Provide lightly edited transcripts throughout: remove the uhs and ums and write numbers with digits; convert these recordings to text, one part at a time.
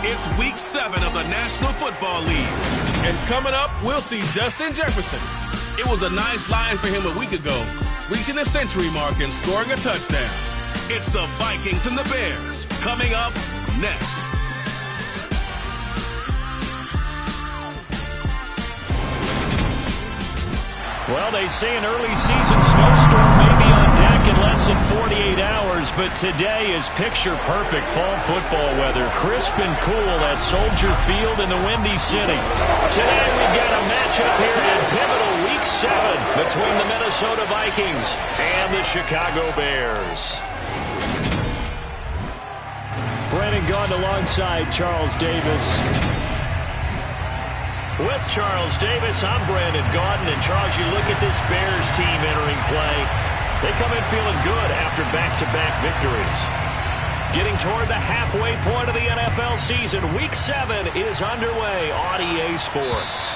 It's Week 7 of the National Football League. And coming up, we'll see Justin Jefferson. It was a nice line for him a week ago, reaching the century mark and scoring a touchdown. It's the Vikings and the Bears coming up next. Well, they say an early season snowstorm may be on deck in less than 48 hours, but today is picture-perfect fall football weather. Crisp and cool at Soldier Field in the Windy City. Today we've got a matchup here in pivotal Week 7 between the Minnesota Vikings and the Chicago Bears. Brandon Gaudin alongside Charles Davis. With Charles Davis, I'm Brandon Gaudin. And Charles, you look at this Bears team entering play. They come in feeling good after back-to-back victories. Getting toward the halfway point of the NFL season, Week 7 is underway on EA Sports.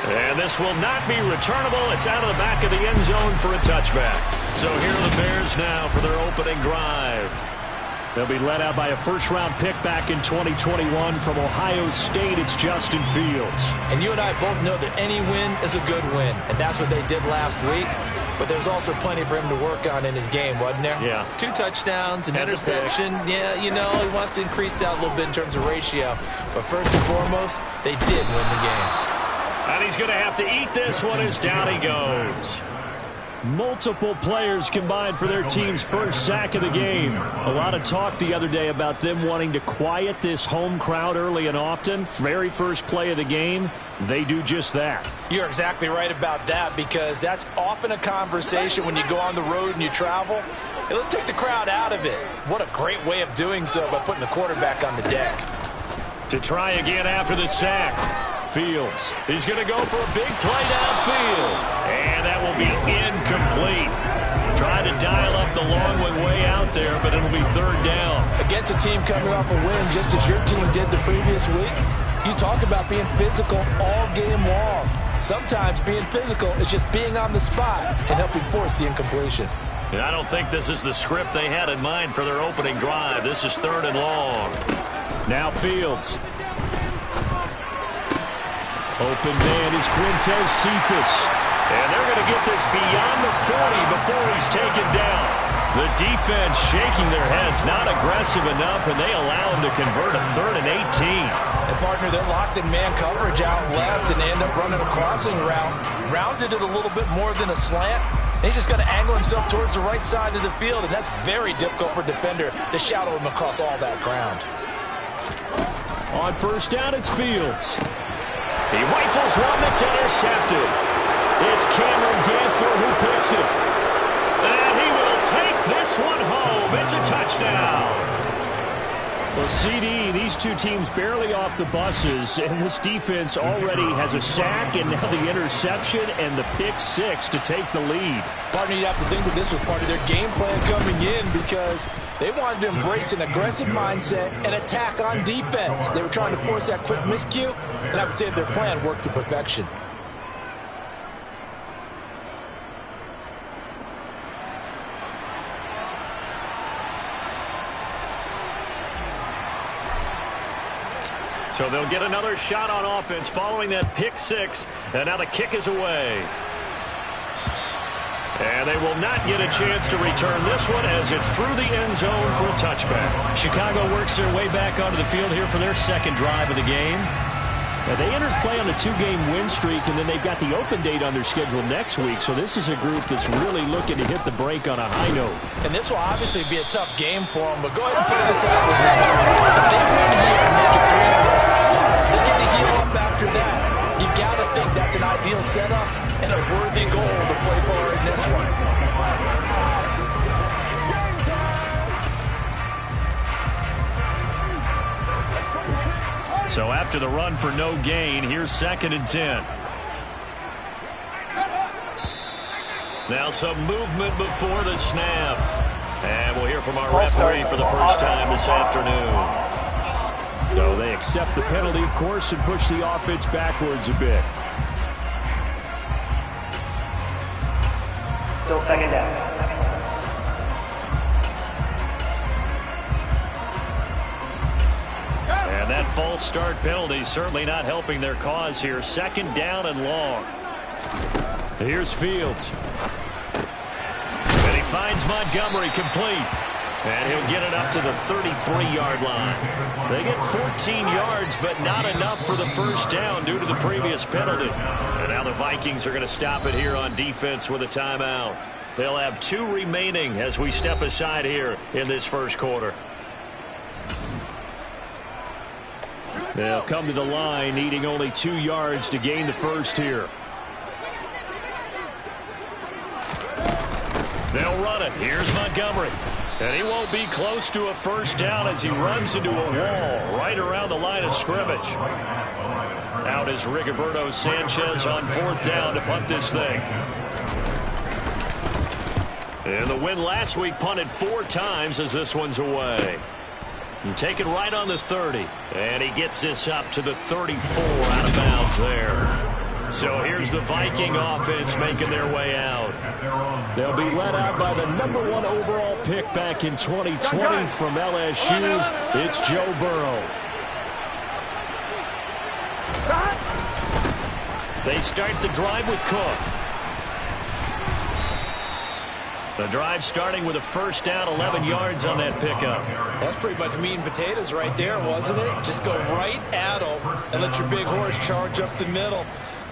And this will not be returnable. It's out of the back of the end zone for a touchback. So here are the Bears now for their opening drive. They'll be led out by a first-round pick back in 2021 from Ohio State. It's Justin Fields. And you and I both know that any win is a good win, and that's what they did last week. But there's also plenty for him to work on in his game, wasn't there? Yeah. 2 touchdowns, an interception. Yeah, you know, he wants to increase that a little bit in terms of ratio. But first and foremost, they did win the game. And he's going to have to eat this one as down he goes. Multiple players combined for their team's first sack of the game. A lot of talk the other day about them wanting to quiet this home crowd early and often. Very first play of the game, they do just that. You're exactly right about that, because that's often a conversation when you go on the road and you travel. Hey, let's take the crowd out of it. What a great way of doing so by putting the quarterback on the deck. To try again after the sack. Fields. He's going to go for a big play downfield. And that will be incomplete. Trying to dial up the long way out there, but it'll be third down. Against a team coming off a win, just as your team did the previous week, you talk about being physical all game long. Sometimes being physical is just being on the spot and helping force the incompletion. And I don't think this is the script they had in mind for their opening drive. This is third and long. Now Fields. Open man is Quintez Cephas. And they're going to get this beyond the 40 before he's taken down. The defense shaking their heads, not aggressive enough, and they allow him to convert a 3rd and 18. And partner, they're locked in man coverage out left, and they end up running a crossing route. Rounded it a little bit more than a slant. And he's just going to angle himself towards the right side of the field, and that's very difficult for a defender to shadow him across all that ground. On first down, it's Fields. He rifles one that's intercepted. It's Cameron Dantzler who picks it. And he will take this one home. It's a touchdown. Well, CD, these two teams barely off the buses, and this defense already has a sack and now the interception and the pick 6 to take the lead. Partner, you'd have to think that this was part of their game plan coming in, because they wanted to embrace an aggressive mindset and attack on defense. They were trying to force that quick miscue, and I would say their plan worked to perfection. So they'll get another shot on offense following that pick 6, and now the kick is away. And they will not get a chance to return this one as it's through the end zone for a touchback. Chicago works their way back onto the field here for their second drive of the game. Now, they entered play on a 2-game win streak, and then they've got the open date on their schedule next week. So this is a group that's really looking to hit the break on a high note. And this will obviously be a tough game for them, but go ahead and figure this out. If they win here and make it 3-0, they get to heal up after that. You got to think that's an ideal setup and a worthy goal to play for in this one. So after the run for no gain, here's 2nd and 10. Now some movement before the snap. And we'll hear from our referee for the first time this afternoon. So they accept the penalty, of course, and push the offense backwards a bit. Still 2nd down. And that false start penalty certainly not helping their cause here. 2nd down and long. Here's Fields. And he finds Montgomery complete. And he'll get it up to the 33-yard line. They get 14 yards, but not enough for the first down due to the previous penalty. And now the Vikings are going to stop it here on defense with a timeout. They'll have 2 remaining as we step aside here in this first quarter. They'll come to the line needing only 2 yards to gain the first here. They'll run it. Here's Montgomery. And he won't be close to a first down as he runs into a wall right around the line of scrimmage. Out is Rigoberto Sanchez on 4th down to punt this thing. And the win last week punted 4 times as this one's away. And take it right on the 30. And he gets this up to the 34 out of bounds there. So here's the Viking offense making their way out. They'll be led out by the #1 overall pick back in 2020 from LSU. It's Joe Burrow. They start the drive with Cook. The drive starting with a first down, 11 yards on that pickup. That's pretty much meat and potatoes right there, wasn't it? Just go right at them and let your big horse charge up the middle.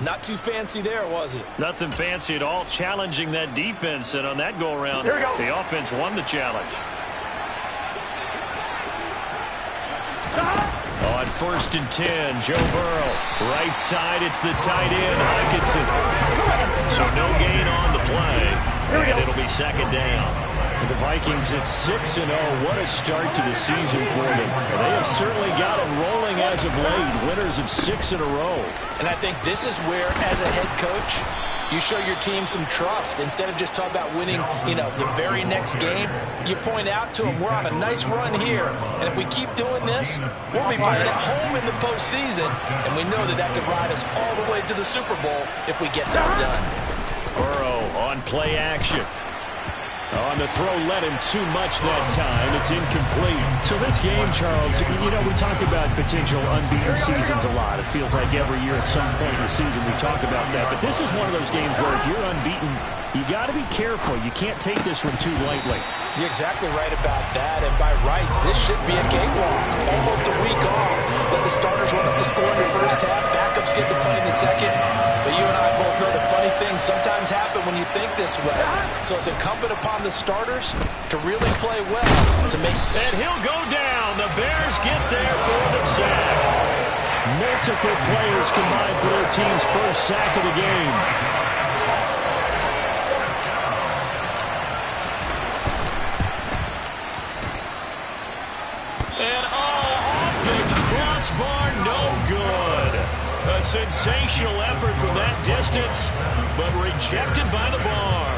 Not too fancy there, was it? Nothing fancy at all, challenging that defense, and on that go-around, the offense won the challenge. On 1st and 10, Joe Burrow. Right side, it's the tight end, Hockenson. So no gain on the play, and it'll be 2nd down. The Vikings at 6-0. What a start to the season for them. They have certainly got it rolling as of late. Winners of 6 in a row. And I think this is where, as a head coach, you show your team some trust. Instead of just talking about winning, the very next game, you point out to them, we're on a nice run here. And if we keep doing this, we'll be playing at home in the postseason. And we know that that could ride us all the way to the Super Bowl if we get that done. Burrow on play action. On the throw, led him too much that time. It's incomplete. So this game, Charles, we talk about potential unbeaten seasons a lot. It feels like every year at some point in the season we talk about that. But this is one of those games where if you're unbeaten, you got to be careful. You can't take this one too lightly. You're exactly right about that. And by rights, this should be a cakewalk. Almost a week off. Let the starters run up the score in the first half. Backups get to play in the second. But you and I both know the funny things sometimes happen when you think this way. So it's incumbent upon the starters to really play well to make. And he'll go down. The Bears get there for the sack. Multiple players combined for their team's first sack of the game. And off the crossbar, no good. A sensational effort from that distance, but rejected by the bar.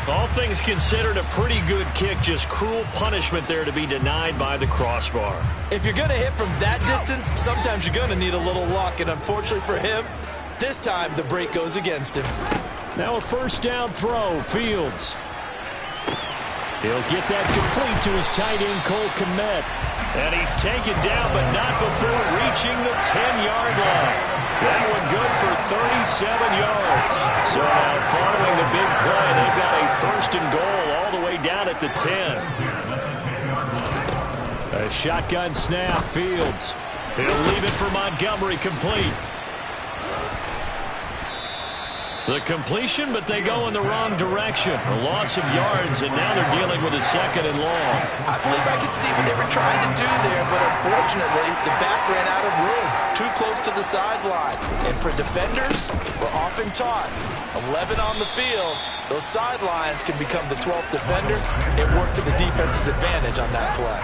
All things considered, a pretty good kick, just cruel punishment there to be denied by the crossbar. If you're going to hit from that distance, sometimes you're going to need a little luck, and unfortunately for him, this time the break goes against him. Now a first down throw, Fields. He'll get that complete to his tight end, Cole Kmet. And he's taken down, but not before reaching the 10-yard line. That one good for 37 yards. So now following the big play, they've got a 1st and goal all the way down at the 10. A shotgun snap, Fields. He'll leave it for Montgomery, complete. The completion, but they go in the wrong direction. A loss of yards, and now they're dealing with a 2nd and long. I believe I could see what they were trying to do there, but unfortunately, the back ran out of room. Too close to the sideline. And for defenders, we're often taught, 11 on the field, those sidelines can become the 12th defender. It worked to the defense's advantage on that play.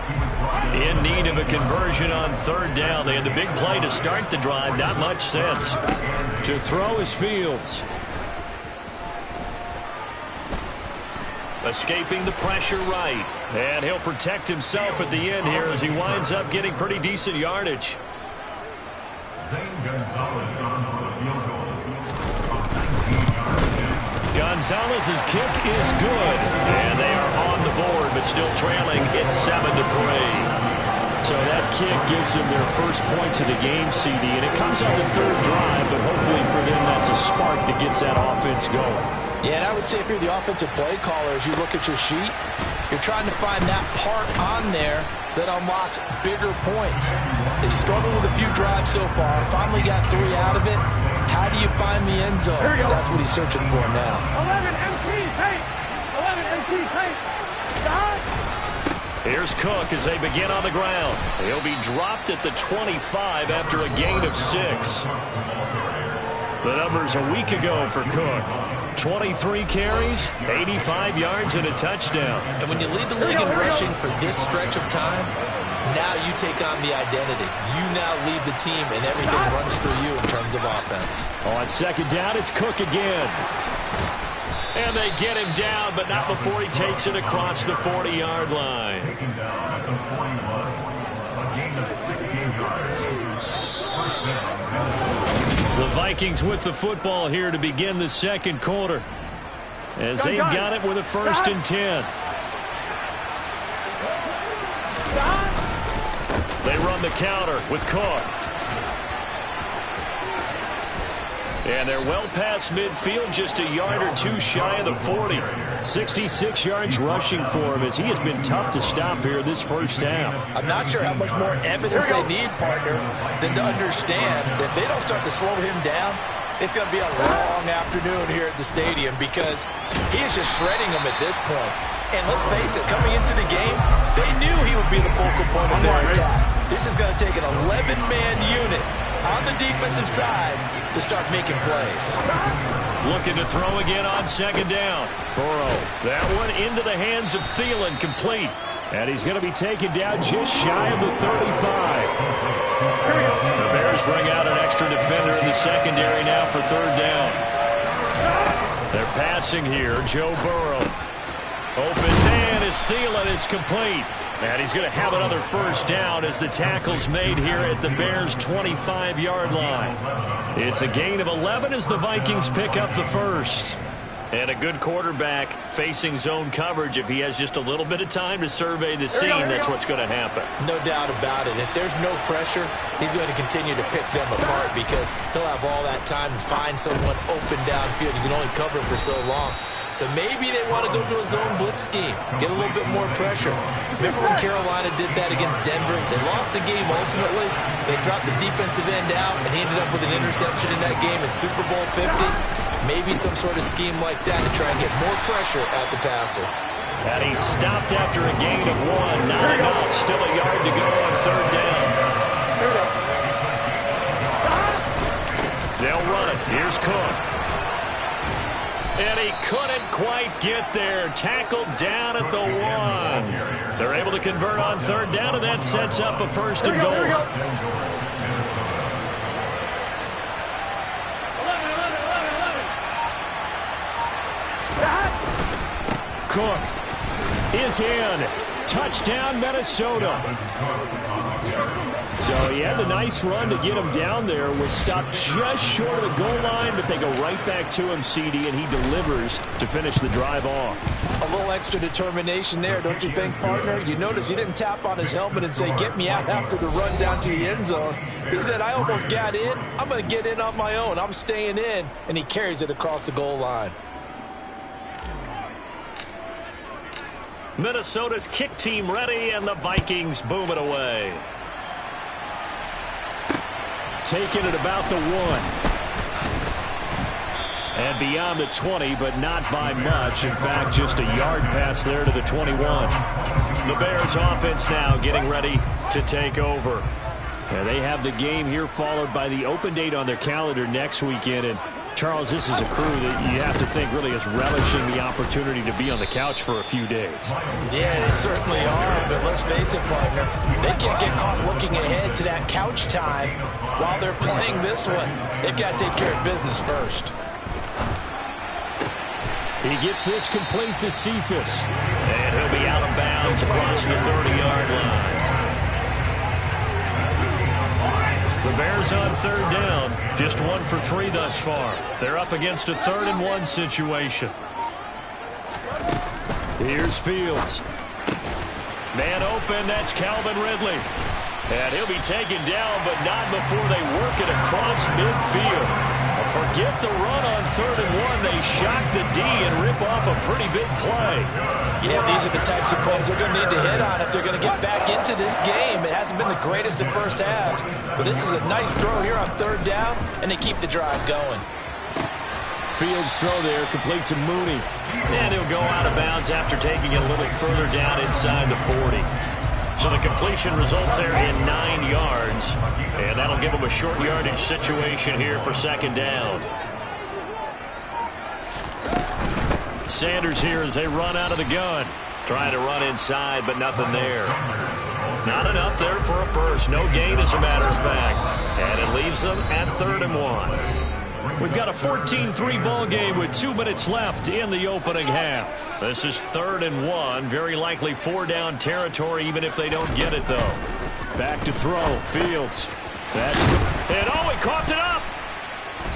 In need of a conversion on 3rd down. They had the big play to start the drive. Not much sense. To throw is Fields. Escaping the pressure right. And he'll protect himself at the end here as he winds up getting pretty decent yardage. Gonzalez's kick is good. And they are on the board, but still trailing. It's 7-3. So that kick gives them their first points of the game, CD, and it comes on the third drive, but hopefully for them that's a spark that gets that offense going. Yeah, and I would say if you're the offensive play caller, as you look at your sheet, you're trying to find that part on there that unlocks bigger points. They've struggled with a few drives so far, finally got 3 out of it. How do you find the end zone? That's what he's searching for now. 11 MT paint. 11 MT paint. Here's Cook as they begin on the ground. He'll be dropped at the 25 after a gain of 6. The numbers a week ago for Cook. 23 carries, 85 yards, and a touchdown. And when you lead the league in rushing for this stretch of time, now you take on the identity. You now lead the team, and everything runs through you in terms of offense. On second down, it's Cook again. And they get him down, but not before he takes it across the 40-yard line. The Vikings with the football here to begin the second quarter, as they've got it with a 1st and 10. They run the counter with Cook. And they're well past midfield, just a yard or 2 shy of the 40. 66 yards rushing for him, as he has been tough to stop here this first half. I'm not sure how much more evidence they need, partner, than to understand that if they don't start to slow him down, it's going to be a long afternoon here at the stadium, because he is just shredding them at this point. And let's face it, coming into the game, they knew he would be the focal point of their attack. This is going to take an 11-man unit on the defensive side to start making plays. Looking to throw again on second down. Burrow, that one into the hands of Thielen, complete. And he's going to be taken down just shy of the 35. The Bears bring out an extra defender in the secondary now for third down. They're passing here. Joe Burrow. Open man is Thielen. It's complete. And he's going to have another first down as the tackle's made here at the Bears' 25-yard line. It's a gain of 11 as the Vikings pick up the first. And a good quarterback facing zone coverage. If he has just a little bit of time to survey the scene, that's what's going to happen. No doubt about it. If there's no pressure, he's going to continue to pick them apart, because he'll have all that time to find someone open downfield. You can only cover for so long. So maybe they want to go to a zone blitz scheme, get a little bit more pressure. Remember when Carolina did that against Denver? They lost the game ultimately. They dropped the defensive end out, and he ended up with an interception in that game in Super Bowl 50. Maybe some sort of scheme like that to try and get more pressure at the passer. And he stopped after a gain of 1. Not enough. Still a yard to go on third down. They'll run it. Here's Cook. And he couldn't quite get there. Tackled down at the 1. They're able to convert on third down, and that sets up a first and goal. Cook is in. Touchdown, Minnesota. So he had a nice run to get him down there. Was stopped just short of the goal line, but they go right back to him, CD, and he delivers to finish the drive off. A little extra determination there, don't you think, partner? You notice he didn't tap on his helmet and say, get me out after the run down to the end zone. He said, I almost got in. I'm going to get in on my own. I'm staying in. And he carries it across the goal line. Minnesota's kick team ready, and the Vikings boom it away. Taking it about the 1. And beyond the 20, but not by much. In fact, just a yard pass there to the 21. The Bears offense now getting ready to take over. And they have the game here, followed by the open date on their calendar next weekend. And Charles, this is a crew that you have to think really is relishing the opportunity to be on the couch for a few days. Yeah, they certainly are, but let's face it, partner, they can't get caught looking ahead to that couch time while they're playing this one. They've got to take care of business first. He gets this complete to Cephas, and he'll be out of bounds across the 30-yard line. The Bears on third down, just 1 for 3 thus far. They're up against a 3rd and 1 situation. Here's Fields. Man open, that's Calvin Ridley. And he'll be taken down, but not before they work it across midfield. Forget the run on 3rd and 1. They shock the D and rip off a pretty big play. Yeah, these are the types of plays they're going to need to hit on if they're going to get back into this game. It hasn't been the greatest of first halves, but this is a nice throw here on 3rd down, and they keep the drive going. Fields throw there, complete to Mooney. And he'll go out of bounds after taking it a little further down inside the 40. So the completion results there in 9 yards. And that'll give them a short yardage situation here for 2nd down. Sanders here as they run out of the gun. Trying to run inside, but nothing there. Not enough there for a first. No gain, as a matter of fact. And it leaves them at 3rd and 1. We've got a 14-3 ball game with 2 minutes left in the opening half. This is 3rd and 1. Very likely 4-down territory, even if they don't get it, though. Back to throw. Fields. And he coughed it up.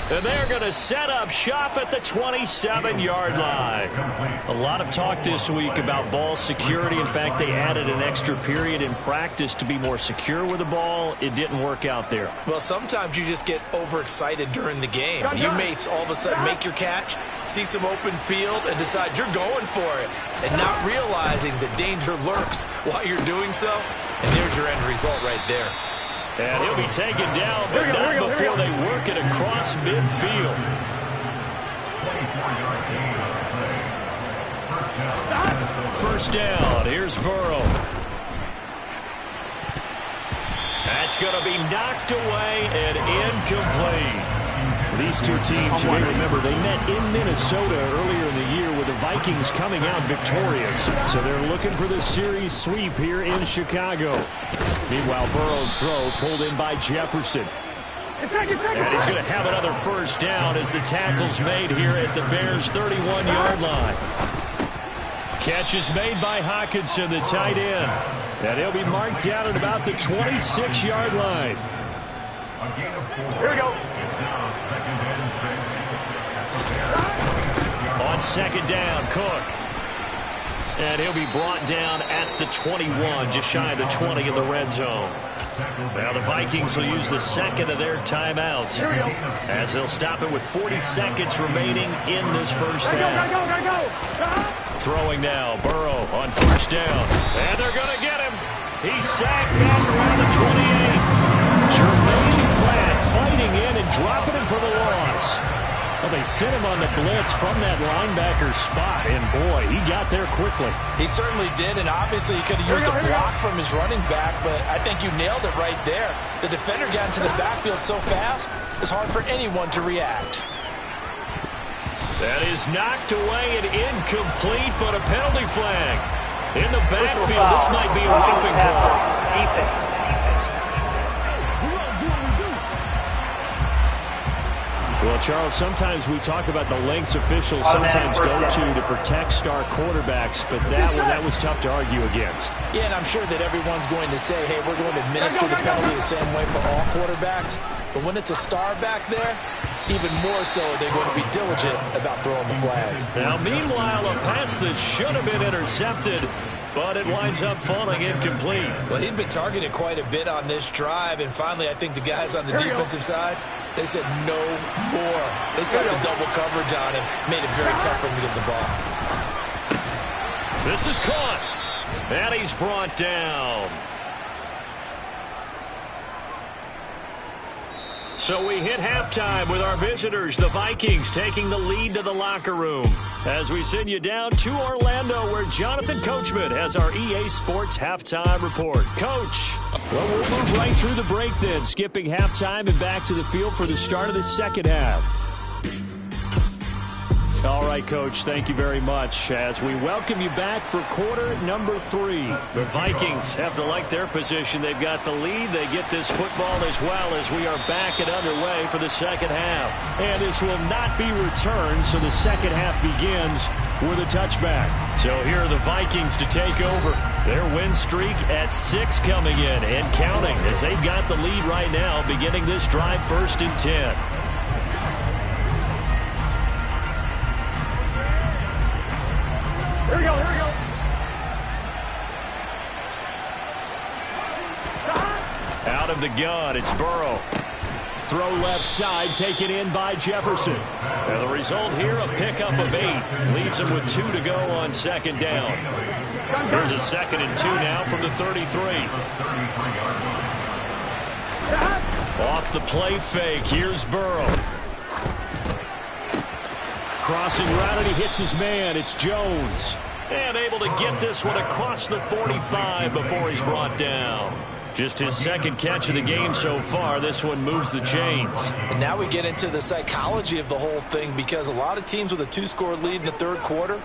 And they're going to set up shop at the 27-yard line. A lot of talk this week about ball security. In fact, they added an extra period in practice to be more secure with the ball. It didn't work out there. Well, sometimes you just get overexcited during the game. You may all of a sudden make your catch, see some open field, and decide you're going for it, and not realizing the danger lurks while you're doing so. And there's your end result right there. And he'll be taken down, but not before they work it across midfield. First down. Here's Burrow. That's going to be knocked away and incomplete. These two teams, you may remember, they met in Minnesota earlier in the year with the Vikings coming out victorious. So they're looking for the series sweep here in Chicago. Meanwhile, Burrow's throw pulled in by Jefferson. And he's going to have another first down as the tackle's made here at the Bears' 31-yard line. Catch is made by Hockenson, the tight end. And he'll be marked down at about the 26-yard line. Here we go. On 2nd down, Cook. And he'll be brought down at the 21, just shy of the 20 in the red zone. Now the Vikings will use the 2nd of their timeouts as they'll stop it with 40 seconds remaining in this first half. Throwing now, Burrow on 1st down. And they're going to get him. He's sacked back around the 28. Jermaine Pratt fighting in and dropping him for the loss. Well, they sent him on the blitz from that linebacker spot, and boy, he got there quickly. He certainly did, and obviously he could have used a block from his running back, but I think you nailed it right there. The defender got into the backfield so fast, it's hard for anyone to react. That is knocked away and incomplete, but a penalty flag. In the backfield, this might be a roughing call. Well, Charles, sometimes we talk about the lengths officials sometimes go to protect star quarterbacks, but that was tough to argue against. Yeah, and I'm sure that everyone's going to say, hey, we're going to administer the penalty the same way for all quarterbacks. But when it's a star back there, even more so, they're going to be diligent about throwing the flag. Now, meanwhile, a pass that should have been intercepted, but it winds up falling incomplete. Well, he'd been targeted quite a bit on this drive, and finally I think the guys on the defensive side, they said no more. They set the double coverage on him, made it very tough for him to get the ball. This is caught, and he's brought down. So we hit halftime with our visitors, the Vikings, taking the lead to the locker room. As we send you down to Orlando, where Jonathan Coachman has our EA Sports Halftime Report. Coach. Well, we'll move right through the break then, skipping halftime and back to the field for the start of the second half. All right, Coach, thank you very much as we welcome you back for quarter number 3. The Vikings have to like their position. They've got the lead. They get this football as well as we are back and underway for the second half. And this will not be returned, so the second half begins with a touchback. So here are the Vikings to take over. Their win streak at 6 coming in and counting as they've got the lead right now beginning this drive 1st and 10. Here we go, here we go. Out of the gun, it's Burrow. Throw left side, taken in by Jefferson. And the result here, a pickup of 8. Leaves him with 2 to go on second down. Here's a 2nd and 2 now from the 33. Off the play fake, here's Burrow. Crossing route, and he hits his man. It's Jones. And able to get this one across the 45 before he's brought down. Just his 2nd catch of the game so far. This one moves the chains. And now we get into the psychology of the whole thing, because a lot of teams with a 2-score lead in the 3rd quarter,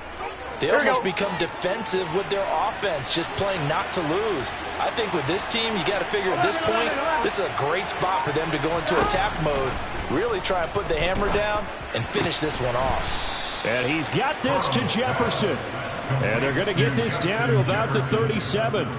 they almost become defensive with their offense, just playing not to lose. I think with this team, you got to figure at this point, this is a great spot for them to go into attack mode, really try and put the hammer down and finish this one off. And he's got this to Jefferson. And they're going to get this down to about the 37.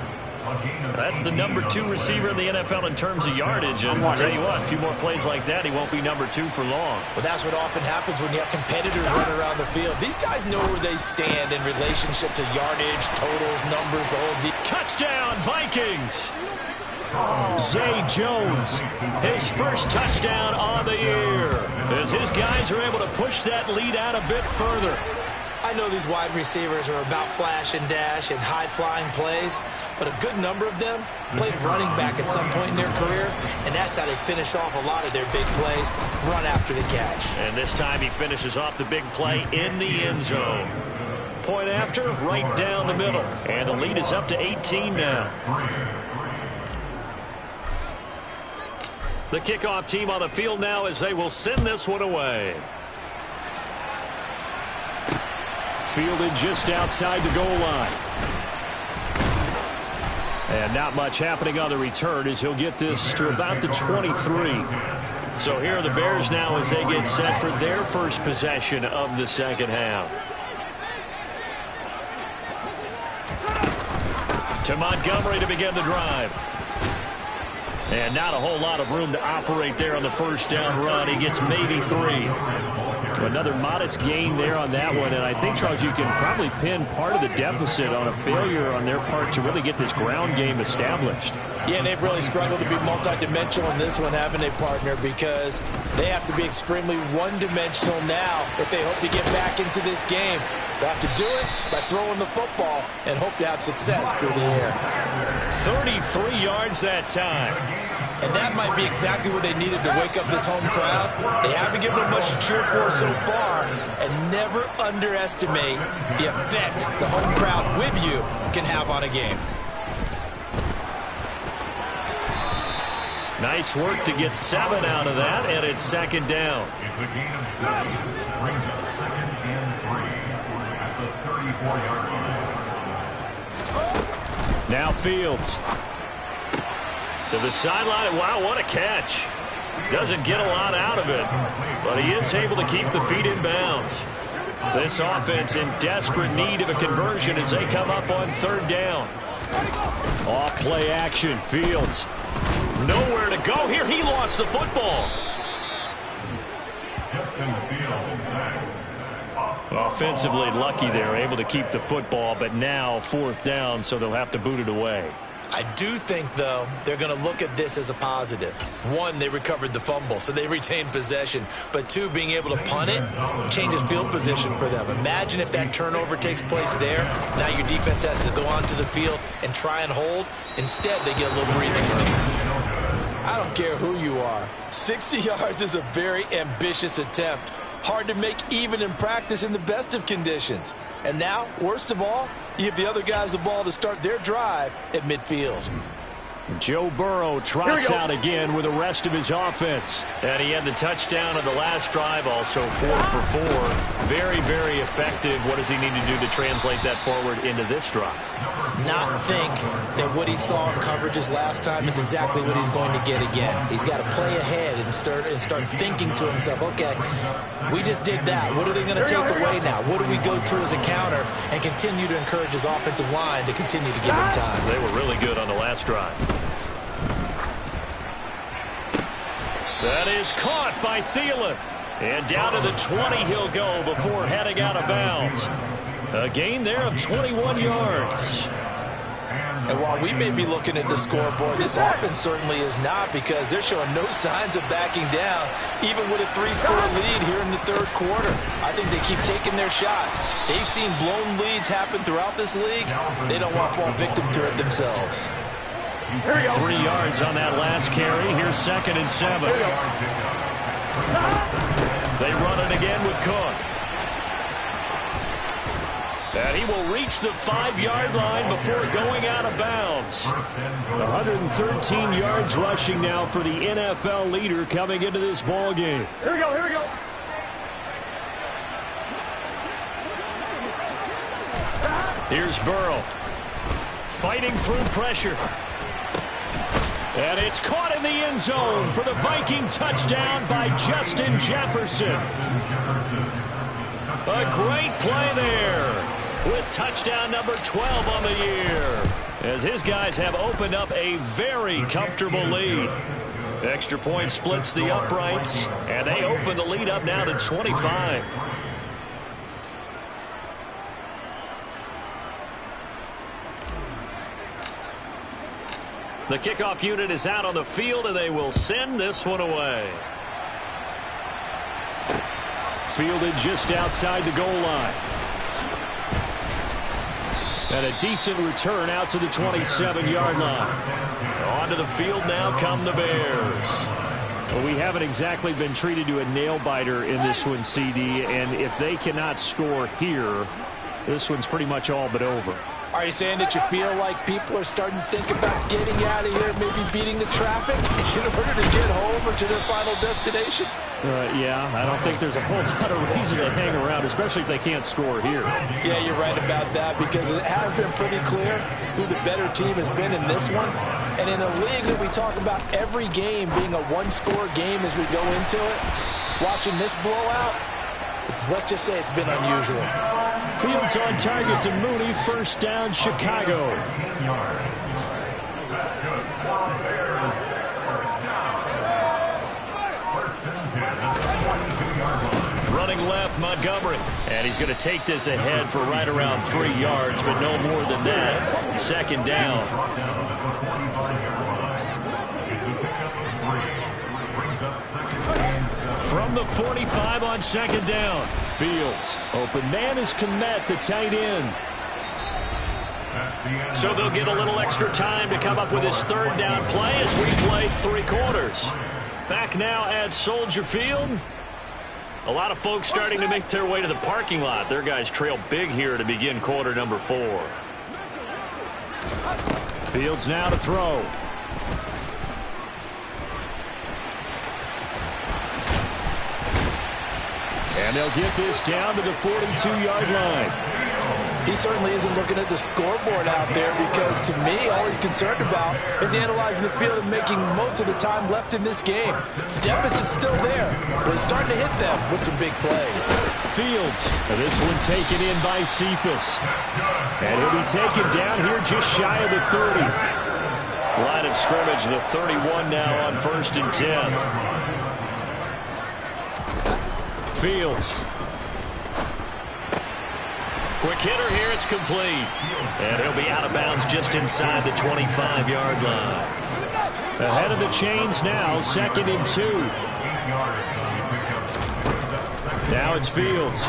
That's the number 2 receiver in the NFL in terms of yardage. And I'll tell you what, a few more plays like that, he won't be number 2 for long. Well, that's what often happens when you have competitors running around the field. These guys know where they stand in relationship to yardage, totals, numbers, the whole deal. Touchdown, Vikings! Zay Jones, his first touchdown on the year, as his guys are able to push that lead out a bit further. I know these wide receivers are about flash and dash and high-flying plays, but a good number of them played running back at some point in their career, and that's how they finish off a lot of their big plays, run after the catch. And this time he finishes off the big play in the end zone. Point after, right down the middle. And the lead is up to 18 now. The kickoff team on the field now as they will send this one away. Fielded just outside the goal line. And not much happening on the return as he'll get this to about the 23. So here are the Bears now as they get set for their first possession of the second half. To Montgomery to begin the drive. And not a whole lot of room to operate there on the first down run. He gets maybe 3. Another modest gain there on that one. And I think, Charles, you can probably pin part of the deficit on a failure on their part to really get this ground game established. Yeah, and they've really struggled to be multidimensional in this one, haven't they, partner? Because they have to be extremely one-dimensional now if they hope to get back into this game. They have to do it by throwing the football and hope to have success through the air. 33 yards that time. And that might be exactly what they needed to wake up this home crowd. They haven't given them much to cheer for so far, and never underestimate the effect the home crowd with you can have on a game. Nice work to get 7 out of that, and it's second down. It's a gain of 7. Brings up 2nd and 3 at the 34-yard line. Now Fields. To the sideline. Wow, what a catch. Doesn't get a lot out of it, but he is able to keep the feet in bounds. This offense in desperate need of a conversion as they come up on 3rd down. Off play action. Fields. Nowhere to go here. He lost the football. Offensively lucky there, able to keep the football, but now 4th down, so they'll have to boot it away. I do think, though, they're going to look at this as a positive. 1, they recovered the fumble, so they retained possession. But 2, being able to punt it changes field position for them. Imagine if that turnover takes place there. Now your defense has to go onto the field and try and hold. Instead, they get a little breathing room. I don't care who you are. 60 yards is a very ambitious attempt. Hard to make even in practice in the best of conditions. And now, worst of all, you give the other guys the ball to start their drive at midfield. Joe Burrow trots out again with the rest of his offense. And he had the touchdown on the last drive, also 4 for 4. Very, very effective. What does he need to do to translate that forward into this drive? Not think that what he saw in coverages last time is exactly what he's going to get again. He's got to play ahead and start thinking to himself, okay, we just did that. What are they going to take away now? What do we go to as a counter? And continue to encourage his offensive line to continue to give him time. They were really good on the last drive. That is caught by Thielen. And down to the 20 he'll go before heading out of bounds. A gain there of 21 yards. And while we may be looking at the scoreboard, this offense certainly is not, because they're showing no signs of backing down, even with a 3-score lead here in the third quarter. I think they keep taking their shots. They've seen blown leads happen throughout this league. They don't want to fall victim to it themselves. 3 yards on that last carry. Here's 2nd and 7. They run it again with Cook. And he will reach the 5-yard line before going out of bounds. 113 yards rushing now for the NFL leader coming into this ball game. Here we go, here we go. Here's Burrow. Fighting through pressure. And it's caught in the end zone for the Viking touchdown by Justin Jefferson. A great play there with touchdown number 12 on the year, as his guys have opened up a very comfortable lead. Extra point splits the uprights, and they open the lead up now to 25. The kickoff unit is out on the field, and they will send this one away. Fielded just outside the goal line. And a decent return out to the 27-yard line. Onto the field now come the Bears. Well, we haven't exactly been treated to a nail-biter in this one, CD, and if they cannot score here, this one's pretty much all but over. Are you saying that you feel like people are starting to think about getting out of here, maybe beating the traffic in order to get home or to their final destination? Yeah, I don't think there's a whole lot of reason to hang around, especially if they can't score here. Yeah, you're right about that, because it has been pretty clear who the better team has been in this one. And in a league that we talk about every game being a one-score game as we go into it, watching this blowout, let's just say it's been unusual. Fields on target to Mooney. First down, Chicago. Running left, Montgomery. And he's going to take this ahead for right around 3 yards, but no more than that. 2nd down. From the 45 on 2nd down. Fields. Open man is Kmet, the tight end. So they'll get a little extra time to come up with his 3rd down play as we played 3 quarters. Back now at Soldier Field. A lot of folks starting to make their way to the parking lot. Their guys trail big here to begin quarter number 4. Fields now to throw. And they'll get this down to the 42-yard line. He certainly isn't looking at the scoreboard out there, because to me, all he's concerned about is analyzing the field and making most of the time left in this game. Deficit's still there, but he's starting to hit them with some big plays. Fields. And this one taken in by Cephas. And he'll be taken down here just shy of the 30. Line of scrimmage, the 31 now on 1st and 10. Fields. Quick hitter here, it's complete. And he'll be out of bounds just inside the 25-yard line. Ahead of the chains now, 2nd and 2. Now it's Fields.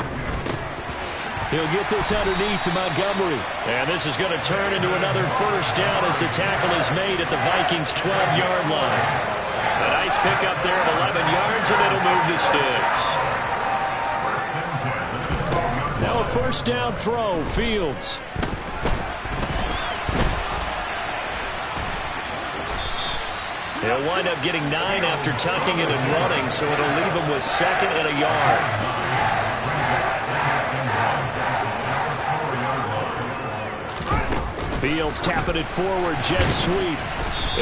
He'll get this underneath to Montgomery. And this is going to turn into another 1st down as the tackle is made at the Vikings' 12-yard line. A nice pickup there of 11 yards, and it'll move the sticks. Now a 1st down throw, Fields. He'll wind up getting 9 after tucking it and running, so it'll leave him with 2nd and a yard. Fields tapping it forward, jet sweep.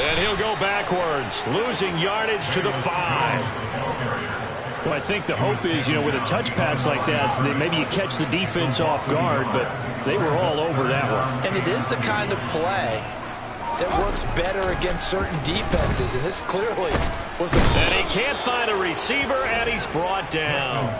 And he'll go backwards, losing yardage to the 5. Well, I think the hope is, with a touch pass like that, that maybe you catch the defense off guard, but they were all over that one. And it is the kind of play that works better against certain defenses, and this clearly was And he can't find a receiver, and he's brought down.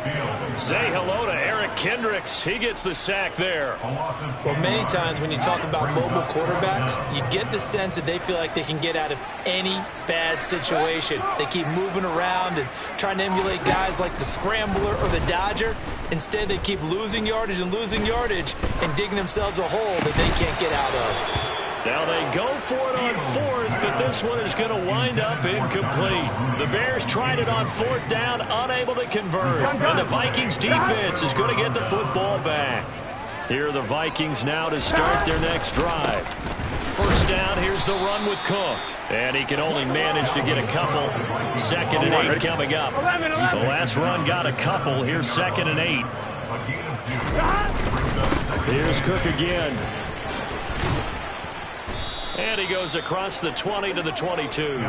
Say hello to Eric Kendricks. He gets the sack there. Well, many times when you talk about mobile quarterbacks, you get the sense that they feel like they can get out of any bad situation. They keep moving around and trying to emulate guys like the Scrambler or the Dodger. Instead, they keep losing yardage and digging themselves a hole that they can't get out of. Now they go for it on fourth, but this one is going to wind up incomplete. The Bears tried it on fourth down, unable to convert. And the Vikings defense is going to get the football back. Here are the Vikings now to start their next drive. First down, here's the run with Cook. And he can only manage to get a couple. 2nd and 8 coming up. The last run got a couple. Here's 2nd and 8. Here's Cook again. And he goes across the 20 to the 22.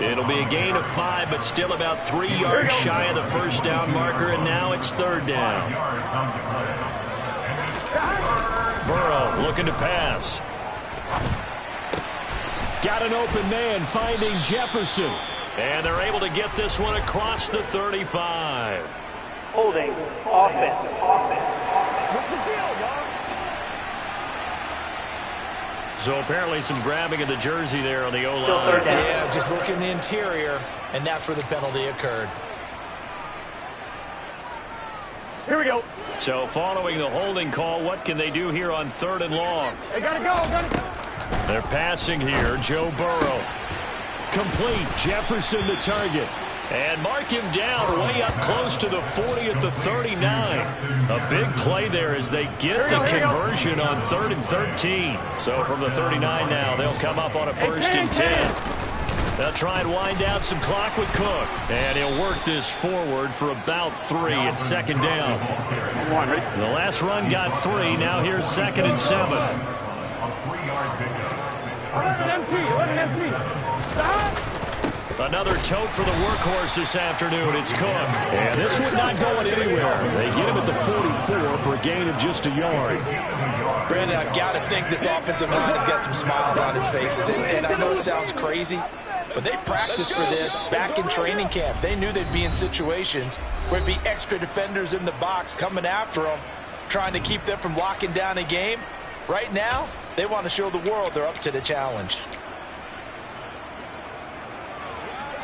It'll be a gain of 5, but still about 3 yards shy of the first down marker, and now it's 3rd down. Burrow looking to pass. Got an open man finding Jefferson. And they're able to get this one across the 35. Holding. Offense. What's the deal, y'all? So apparently some grabbing of the jersey there on the O-line. Yeah, just look in the interior, and that's where the penalty occurred. Here we go. So following the holding call, what can they do here on 3rd and long? They gotta go. They're passing here. Joe Burrow. Complete. Jefferson the target. And mark him down way up close to the 40 at the 39. A big play there as they get the conversion on 3rd and 13. So from the 39 now, they'll come up on a 1st and 10. They'll try and wind down some clock with Cook. And he'll work this forward for about 3 at 2nd down. The last run got 3. Now here's 2nd and 7. 11 empty. Another tote for the workhorse this afternoon. It's Cook. And this one not going anywhere. They get him at the 44 for a gain of just a yard. Brandon, I've got to think this offensive line has got some smiles on its faces. And I know it sounds crazy, but they practiced for this back in training camp. They knew they'd be in situations where it'd be extra defenders in the box coming after them, trying to keep them from locking down a game. Right now, they want to show the world they're up to the challenge.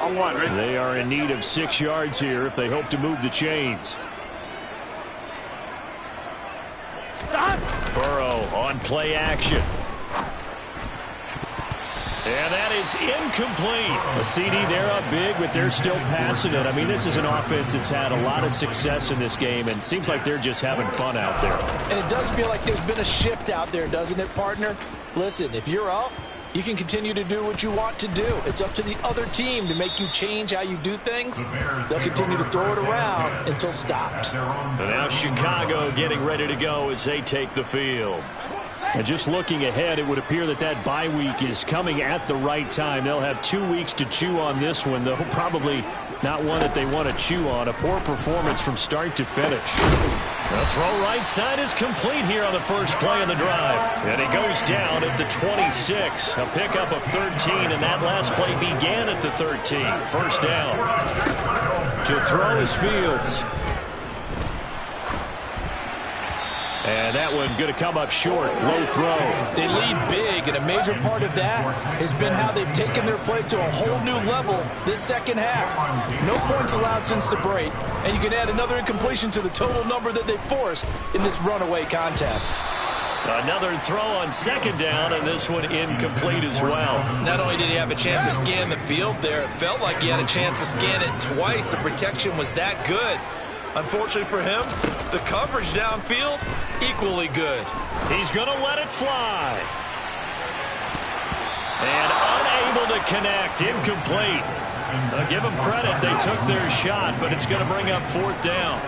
They are in need of 6 yards here if they hope to move the chains. Burrow on play action. And that is incomplete. A CD, they're up big, but they're still passing it. I mean, this is an offense that's had a lot of success in this game, and it seems like they're just having fun out there. And it does feel like there's been a shift out there, doesn't it, partner? Listen, if you're up, you can continue to do what you want to do. It's up to the other team to make you change how you do things. They'll continue to throw it around until stopped. And now Chicago getting ready to go as they take the field. And just looking ahead, it would appear that that bye week is coming at the right time. They'll have 2 weeks to chew on this one, though probably not one that they want to chew on. A poor performance from start to finish. The throw right side is complete here on the first play of the drive. And he goes down at the 26. A pickup of 13, and that last play began at the 13. First down. To throw is Fields. And that one going to come up short. Low throw. They lead big, and a major part of that has been how they've taken their play to a whole new level this second half. No points allowed since the break, and you can add another incompletion to the total number that they forced in this runaway contest. Another throw on second down, and this one incomplete as well. Not only did he have a chance to scan the field there, it felt like he had a chance to scan it twice. The protection was that good. Unfortunately for him, the coverage downfield, equally good. He's going to let it fly. And unable to connect, incomplete. I'll give them credit, they took their shot, but it's going to bring up 4th down.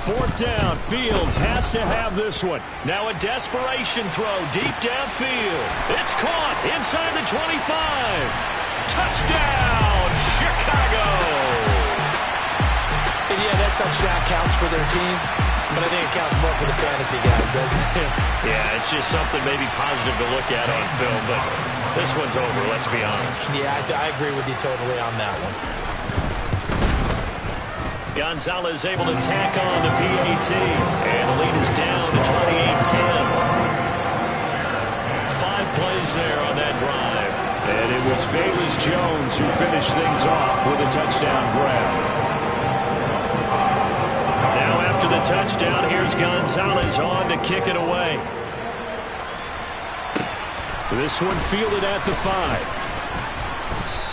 4th down, Fields has to have this one. Now a desperation throw deep downfield. It's caught inside the 25. Touchdown, Chicago! And yeah, that touchdown counts for their team. But I think it counts more for the fantasy guys, doesn't it? Yeah, it's just something maybe positive to look at on film, but this one's over, let's be honest. Yeah, I agree with you totally on that one. Gonzalez able to tack on the PAT, and the lead is down to 28-10. 5 plays there on that drive. And it was Valles-Jones who finished things off with a touchdown grab. Now after the touchdown, here's Gonzalez on to kick it away. This one fielded at the 5.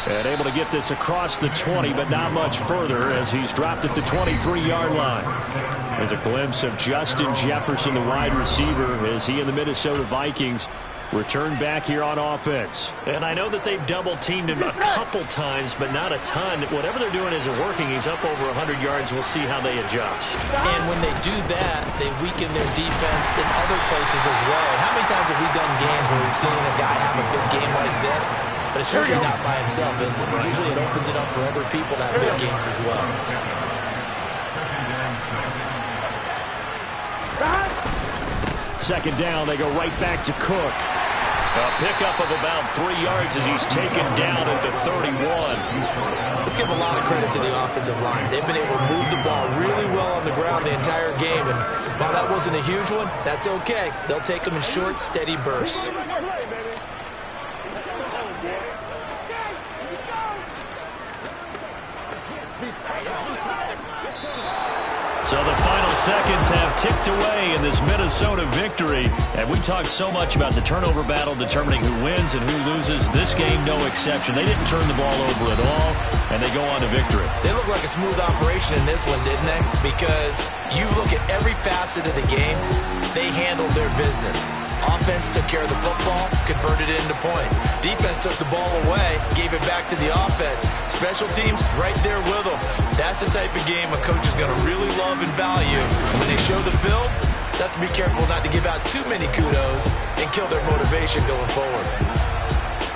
And able to get this across the 20, but not much further as he's dropped at the 23-yard line. There's a glimpse of Justin Jefferson, the wide receiver, as he and the Minnesota Vikings return back here on offense. And I know that they've double-teamed him a couple times, but not a ton. Whatever they're doing isn't working. He's up over 100 yards. We'll see how they adjust. And when they do that, they weaken their defense in other places as well. And how many times have we done games where we've seen a guy have a big game like this? But it's usually not by himself, is it? Usually it opens it up for other people to have big games as well. Second down, they go right back to Cook. A pickup of about 3 yards as he's taken down at the 31. Let's give a lot of credit to the offensive line. They've been able to move the ball really well on the ground the entire game. And while that wasn't a huge one, that's okay. They'll take them in short, steady bursts. So the final seconds have ticked away in this Minnesota victory. And we talked so much about the turnover battle determining who wins and who loses. This game, no exception. They didn't turn the ball over at all, and they go on to victory. They look like a smooth operation in this one, didn't they? Because you look at every facet of the game, they handled their business. Offense took care of the football, converted it into points. Defense took the ball away, gave it back to the offense. Special teams, right there with them. That's the type of game a coach is going to really love and value. And when they show the film, they have to be careful not to give out too many kudos and kill their motivation going forward.